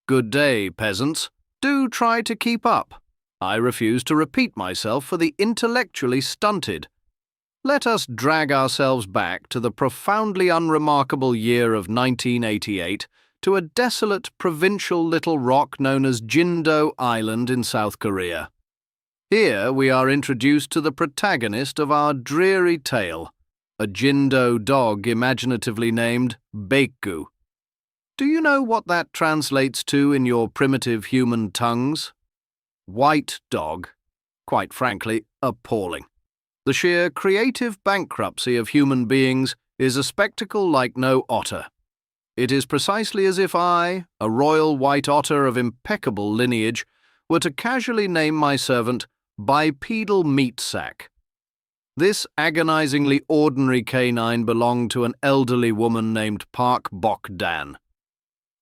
Good day, peasants. Do try to keep up. I refuse to repeat myself for the intellectually stunted. Let us drag ourselves back to the profoundly unremarkable year of 1988 to a desolate provincial little rock known as Jindo Island in South Korea. Here we are introduced to the protagonist of our dreary tale, a Jindo dog imaginatively named Baekgu. Do you know what that translates to in your primitive human tongues? White dog. Quite frankly, appalling. The sheer creative bankruptcy of human beings is a spectacle like no otter. It is precisely as if I, a royal white otter of impeccable lineage, were to casually name my servant Bipedal Meat Sack. This agonizingly ordinary canine belonged to an elderly woman named Park Bok-dan.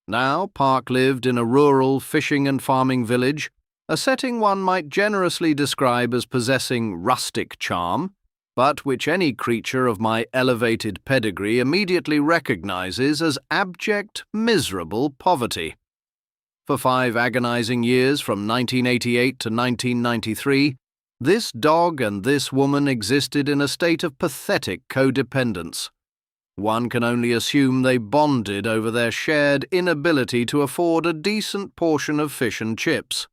Now, Park lived in a rural fishing and farming village, a setting one might generously describe as possessing rustic charm, but which any creature of my elevated pedigree immediately recognizes as abject, miserable poverty. For 5 agonizing years from 1988 to 1993, this dog and this woman existed in a state of pathetic codependence. One can only assume they bonded over their shared inability to afford a decent portion of fish and chips.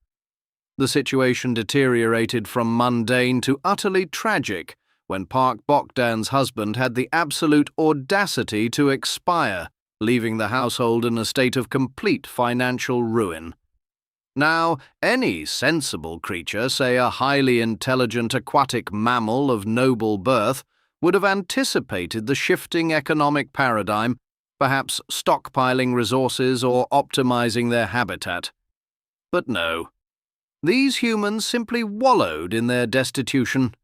The situation deteriorated from mundane to utterly tragic when Park Bok-dan's husband had the absolute audacity to expire, leaving the household in a state of complete financial ruin. Now, any sensible creature, say a highly intelligent aquatic mammal of noble birth, would have anticipated the shifting economic paradigm, perhaps stockpiling resources or optimizing their habitat. But no. These humans simply wallowed in their destitution.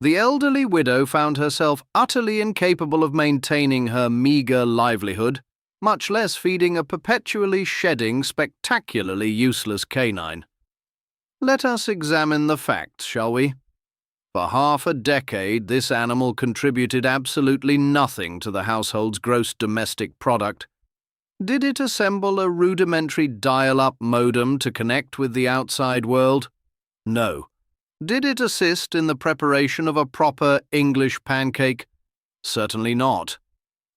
The elderly widow found herself utterly incapable of maintaining her meager livelihood, much less feeding a perpetually shedding, spectacularly useless canine. Let us examine the facts, shall we? For half a decade, this animal contributed absolutely nothing to the household's gross domestic product. Did it assemble a rudimentary dial-up modem to connect with the outside world? No. Did it assist in the preparation of a proper English pancake? Certainly not.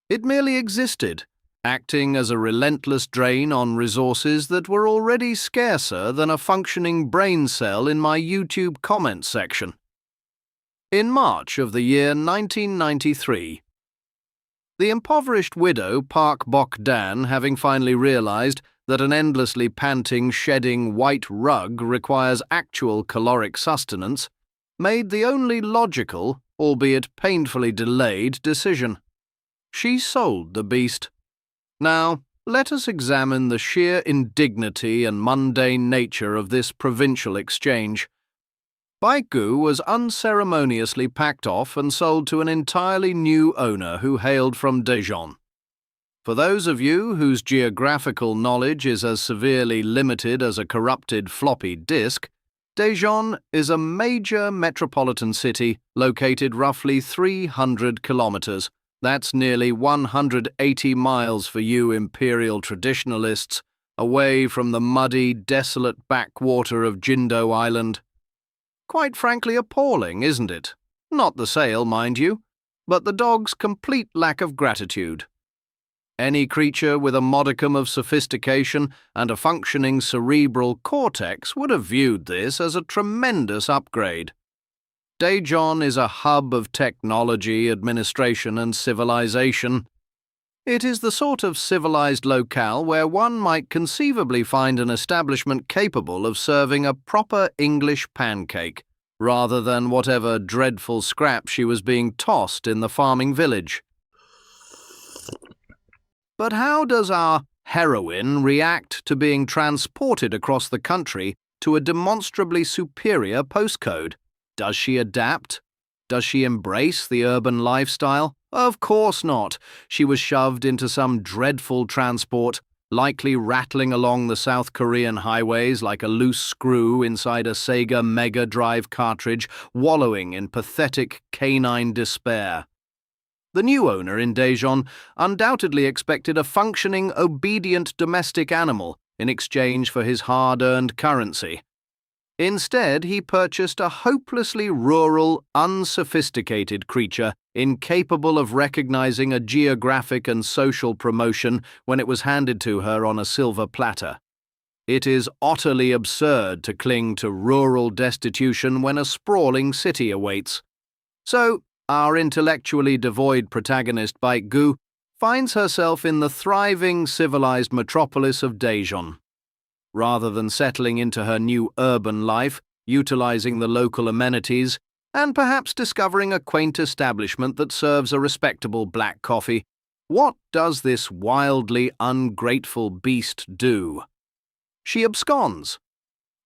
It merely existed, acting as a relentless drain on resources that were already scarcer than a functioning brain cell in my YouTube comment section. In March of the year 1993, the impoverished widow Park Bok-dan, having finally realized that an endlessly panting, shedding white rug requires actual caloric sustenance, made the only logical, albeit painfully delayed, decision. She sold the beast. Now, let us examine the sheer indignity and mundane nature of this provincial exchange. Baekgu was unceremoniously packed off and sold to an entirely new owner who hailed from Daejeon. For those of you whose geographical knowledge is as severely limited as a corrupted floppy disk, Daejeon is a major metropolitan city located roughly 300 kilometers. That's nearly 180 miles for you imperial traditionalists, away from the muddy, desolate backwater of Jindo Island. Quite frankly appalling, isn't it? Not the sale, mind you, but the dog's complete lack of gratitude. Any creature with a modicum of sophistication and a functioning cerebral cortex would have viewed this as a tremendous upgrade. Daejeon is a hub of technology, administration, and civilization. It is the sort of civilized locale where one might conceivably find an establishment capable of serving a proper English pancake, rather than whatever dreadful scrap she was being tossed in the farming village. But how does our heroine react to being transported across the country to a demonstrably superior postcode? Does she adapt? Does she embrace the urban lifestyle? Of course not. She was shoved into some dreadful transport, likely rattling along the South Korean highways like a loose screw inside a Sega Mega Drive cartridge, wallowing in pathetic canine despair. The new owner in Daejeon undoubtedly expected a functioning, obedient domestic animal, in exchange for his hard-earned currency. Instead, he purchased a hopelessly rural, unsophisticated creature incapable of recognizing a geographic and social promotion when it was handed to her on a silver platter. It is utterly absurd to cling to rural destitution when a sprawling city awaits. So, our intellectually devoid protagonist Baekgu finds herself in the thriving civilized metropolis of Daejeon. Rather than settling into her new urban life, utilizing the local amenities, and perhaps discovering a quaint establishment that serves a respectable black coffee, what does this wildly ungrateful beast do? She absconds.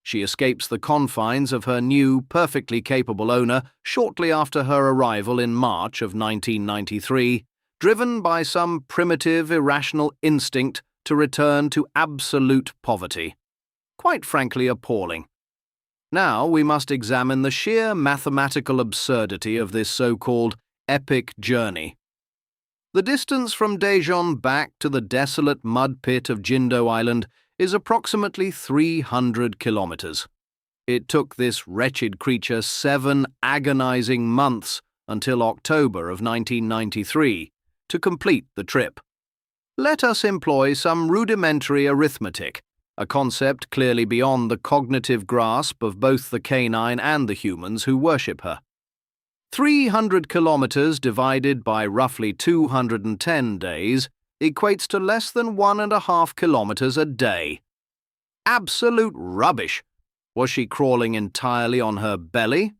She escapes the confines of her new, perfectly capable owner shortly after her arrival in March of 1993, driven by some primitive, irrational instinct to return to absolute poverty. Quite frankly appalling. Now we must examine the sheer mathematical absurdity of this so-called epic journey. The distance from Daejeon back to the desolate mud pit of Jindo Island is approximately 300 kilometers. It took this wretched creature 7 agonizing months until October of 1993 to complete the trip. Let us employ some rudimentary arithmetic, a concept clearly beyond the cognitive grasp of both the canine and the humans who worship her. 300 kilometers divided by roughly 210 days equates to less than 1.5 kilometers a day. Absolute rubbish! Was she crawling entirely on her belly?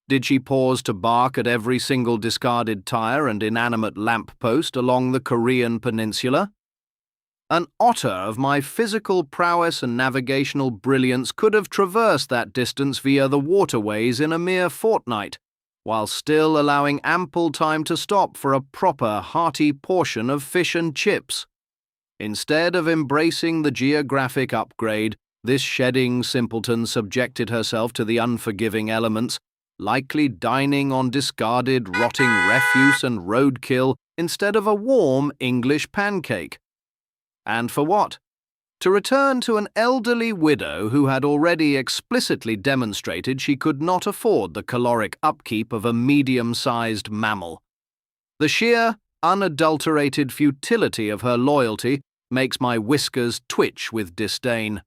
Did she pause to bark at every single discarded tire and inanimate lamppost along the Korean peninsula? An otter of my physical prowess and navigational brilliance could have traversed that distance via the waterways in a mere fortnight, while still allowing ample time to stop for a proper, hearty portion of fish and chips. Instead of embracing the geographic upgrade, this shedding simpleton subjected herself to the unforgiving elements, likely dining on discarded, rotting refuse and roadkill instead of a warm English pancake. And for what? To return to an elderly widow who had already explicitly demonstrated she could not afford the caloric upkeep of a medium-sized mammal. The sheer, unadulterated futility of her loyalty makes my whiskers twitch with disdain.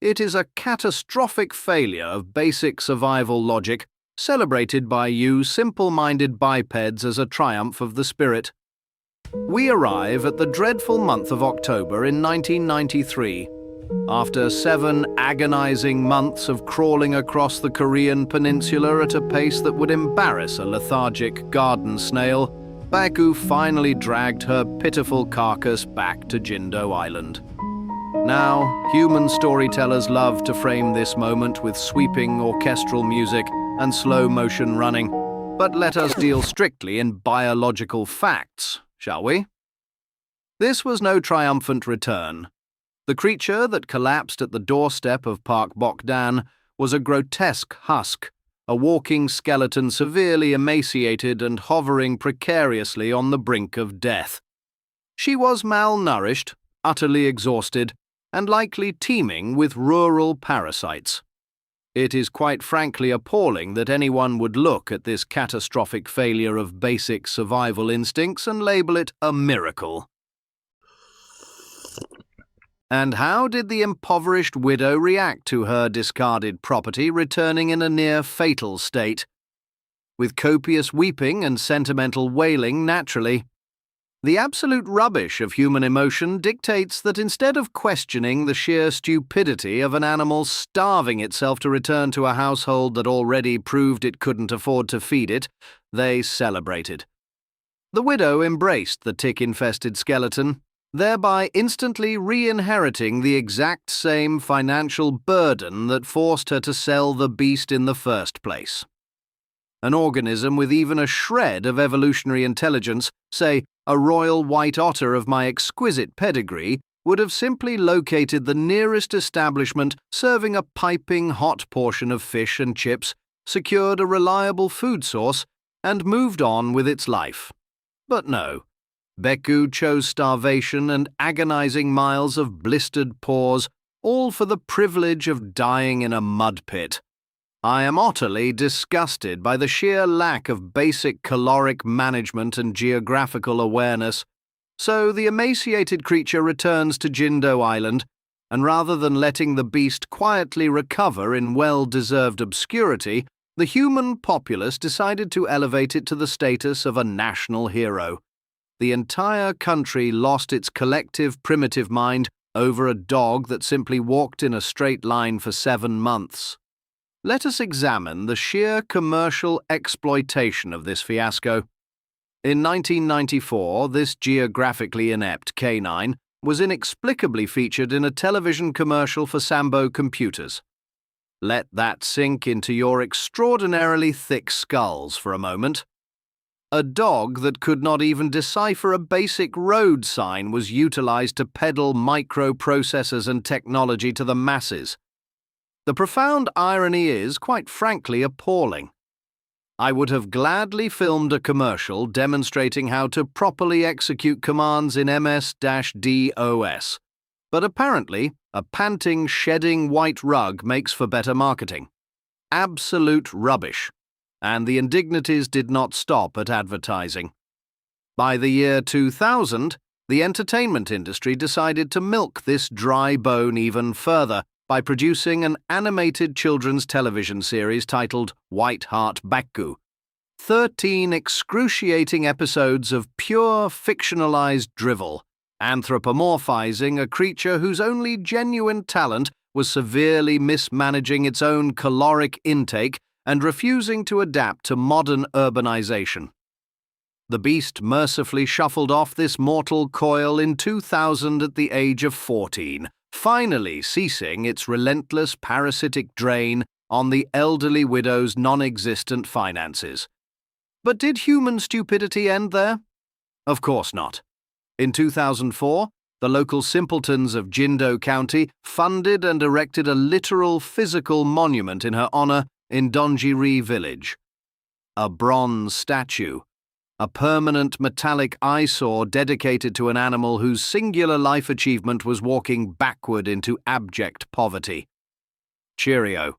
It is a catastrophic failure of basic survival logic, celebrated by you simple-minded bipeds as a triumph of the spirit. We arrive at the dreadful month of October in 1993. After 7 agonizing months of crawling across the Korean peninsula at a pace that would embarrass a lethargic garden snail, Baekgu finally dragged her pitiful carcass back to Jindo Island. Now, human storytellers love to frame this moment with sweeping orchestral music and slow-motion running, but let us deal strictly in biological facts, shall we? This was no triumphant return. The creature that collapsed at the doorstep of Park Bokdan was a grotesque husk, a walking skeleton severely emaciated and hovering precariously on the brink of death. She was malnourished, utterly exhausted, and likely teeming with rural parasites. It is quite frankly appalling that anyone would look at this catastrophic failure of basic survival instincts and label it a miracle. And how did the impoverished widow react to her discarded property returning in a near-fatal state? With copious weeping and sentimental wailing, naturally. The absolute rubbish of human emotion dictates that instead of questioning the sheer stupidity of an animal starving itself to return to a household that already proved it couldn't afford to feed it, they celebrated. The widow embraced the tick-infested skeleton, thereby instantly re-inheriting the exact same financial burden that forced her to sell the beast in the first place. An organism with even a shred of evolutionary intelligence, say a royal white otter of my exquisite pedigree, would have simply located the nearest establishment serving a piping hot portion of fish and chips, secured a reliable food source, and moved on with its life. But no. Baekgu chose starvation and agonizing miles of blistered paws, all for the privilege of dying in a mud pit. I am utterly disgusted by the sheer lack of basic caloric management and geographical awareness. So the emaciated creature returns to Jindo Island, and rather than letting the beast quietly recover in well-deserved obscurity, the human populace decided to elevate it to the status of a national hero. The entire country lost its collective primitive mind over a dog that simply walked in a straight line for 7 months. Let us examine the sheer commercial exploitation of this fiasco. In 1994, this geographically inept canine was inexplicably featured in a television commercial for Sambo computers. Let that sink into your extraordinarily thick skulls for a moment. A dog that could not even decipher a basic road sign was utilized to peddle microprocessors and technology to the masses. The profound irony is, quite frankly, appalling. I would have gladly filmed a commercial demonstrating how to properly execute commands in MS-DOS, but apparently a panting, shedding white rug makes for better marketing. Absolute rubbish, and the indignities did not stop at advertising. By the year 2000, the entertainment industry decided to milk this dry bone even further by producing an animated children's television series titled White Heart Baekgu. 13 excruciating episodes of pure fictionalized drivel, anthropomorphizing a creature whose only genuine talent was severely mismanaging its own caloric intake and refusing to adapt to modern urbanization. The beast mercifully shuffled off this mortal coil in 2000 at the age of 14, finally ceasing its relentless parasitic drain on the elderly widow's non-existent finances. But did human stupidity end there? Of course not. In 2004, the local simpletons of Jindo County funded and erected a literal physical monument in her honor in Dongjiri village. A bronze statue, a permanent metallic eyesore dedicated to an animal whose singular life achievement was walking backward into abject poverty. Cheerio.